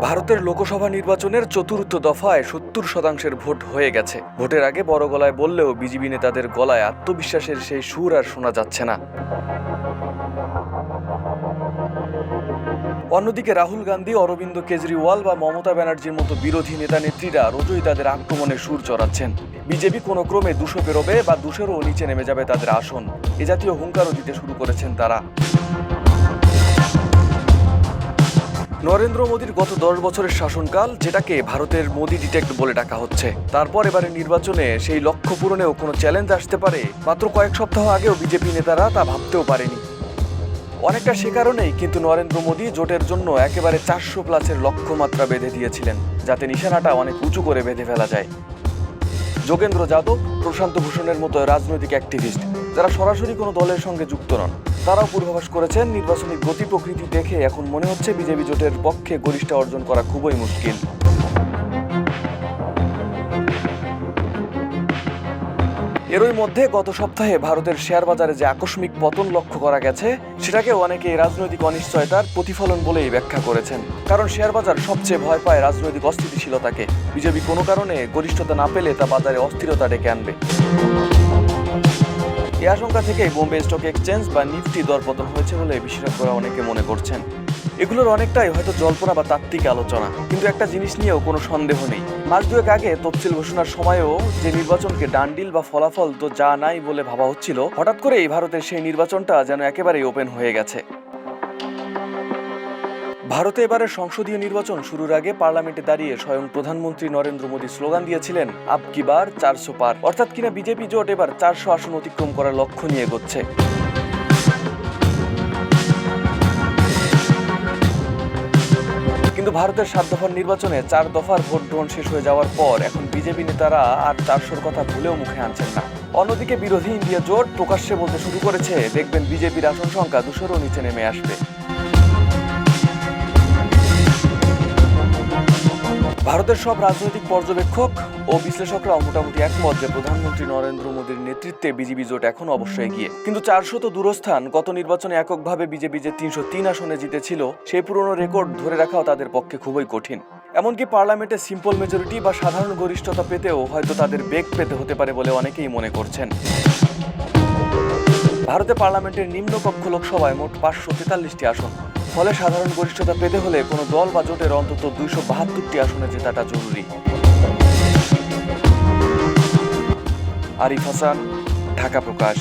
ভারতের লোকসভা নির্বাচনের চতুর্থ দফায় ৭০% ভোট হয়ে গেছে। ভোটের আগে বড় গলায় বললেও বিজেপি নেতাদের গলায় আত্মবিশ্বাসের সেই সুর আর শোনা যাচ্ছে না। অন্যদিকে রাহুল গান্ধী, অরবিন্দ কেজরিওয়াল বা মমতা ব্যানার্জির মতো বিরোধী নেতা নেত্রীরা রোজই তাদের আক্রমণের সুর চড়াচ্ছেন। বিজেপি কোনো ক্রমে ২০০ পেরোবে বা ২০০ও নিচে নেমে যাবে তাদের আসন, এ জাতীয় হুঙ্কারও দিতে শুরু করেছেন তারা। নরেন্দ্র মোদীর গত ১০ বছরের শাসনকাল, যেটাকে ভারতের মোদি ডিটেক্ট বলে ডাকা হচ্ছে, তারপর এবারে নির্বাচনে সেই লক্ষ্য পূরণেও কোনো চ্যালেঞ্জ আসতে পারে, মাত্র কয়েক সপ্তাহ আগেও বিজেপি নেতারা তা ভাবতেও পারেনি। অনেকটা সে কারণেই কিন্তু নরেন্দ্র মোদী জোটের জন্য একেবারে ৪০০+ লক্ষ্যমাত্রা বেঁধে দিয়েছিলেন, যাতে নিশানাটা অনেক উঁচু করে বেঁধে ফেলা যায়। যোগেন্দ্র যাদব, প্রশান্ত ভূষণের মতো রাজনৈতিক অ্যাক্টিভিস্ট, যারা সরাসরি কোনো দলের সঙ্গে যুক্ত নন, তারাও পূর্বাভাস করেছেন নির্বাচনী গতি প্রকৃতি দেখে এখন মনে হচ্ছে বিজেপি জোটের পক্ষে গরিষ্ঠ অর্জন করা খুবই মুশকিল। এরই মধ্যে গত সপ্তাহে ভারতের শেয়ার বাজারে যে আকস্মিক পতন লক্ষ্য করা গেছে, সেটাকে অনেকে রাজনৈতিক অনিশ্চয়তার প্রতিফলন বলেই ব্যাখ্যা করেছেন। কারণ শেয়ার বাজার সবচেয়ে ভয় পায় রাজনৈতিক অস্থিতিশীলতাকে। বিজেপি কোনো কারণে গরিষ্ঠতা না পেলে তা বাজারে অস্থিরতা ডেকে আনবে। এই আশঙ্কা থেকেই বোম্বে স্টক এক্সচেঞ্জ বা নিফটি দরপতন হয়েছে বলে বিশেষজ্ঞরা অনেকে মনে করছেন। এগুলোর অনেকটাই হয়তো জল্পনা বা তাত্ত্বিক আলোচনা, কিন্তু একটা জিনিস নিয়েও কোনো সন্দেহ নেই। মাস দুয়েক আগে তফসিল ঘোষণার সময়ও যে নির্বাচনকে ডান্ডিল বা ফলাফল তো যা নাই বলে ভাবা হচ্ছিল, হঠাৎ করেই ভারতের সেই নির্বাচনটা যেন একেবারেই ওপেন হয়ে গেছে। ভারতে এবারের সংসদীয় নির্বাচন শুরুর আগে পার্লামেন্টে দাঁড়িয়ে স্বয়ং প্রধানমন্ত্রী নরেন্দ্র মোদী স্লোগান দিয়েছিলেন, আব কি বার ৪০০ পার, অর্থাৎ কিনা বিজেপি জোট এবার ৪০০ আসন অতিক্রম করার লক্ষ্য নিয়ে এগোচ্ছে। কিন্তু ভারতের ৭ দফার নির্বাচনে ৪ দফার ভোট গ্রহণ শেষ হয়ে যাওয়ার পর এখন বিজেপি নেতারা আর ৪০০-র কথা ভুলেও মুখে আনছেন না। অন্যদিকে বিরোধী ইন্ডিয়া জোট প্রকাশ্যে বলতে শুরু করেছে, দেখবেন বিজেপির আসন সংখ্যা ২০০-রও নিচে নেমে আসবে। ভারতের সব রাজনৈতিক পর্যবেক্ষক ও বিশ্লেষকরাও মোটামুটি একমত যে প্রধানমন্ত্রী নরেন্দ্র মোদীর নেতৃত্বে বিজেপি জোট এখন অবশ্যই এগিয়ে। কিন্তু ৪০০ তো দূরস্থান, গত নির্বাচনে এককভাবে বিজেপি যে ৩০৩ আসনে জিতেছিল, সেই পুরনো রেকর্ড ধরে রাখাও তাদের পক্ষে খুবই কঠিন। এমনকি পার্লামেন্টে সিম্পল মেজরিটি বা সাধারণ গরিষ্ঠতা পেতেও হয়তো তাদের বেগ পেতে হতে পারে বলে অনেকেই মনে করছেন। ভারতে পার্লামেন্টের নিম্নকক্ষ লোকসভায় মোট ৫৪৩টি আসন। ফলে সাধারণ গরিষ্ঠতা পেতে হলে কোনো দল বা জোটের অন্তত ২৭২টি আসনে জেতাটা জরুরি। আরিফ হাসান, ঢাকা প্রকাশ।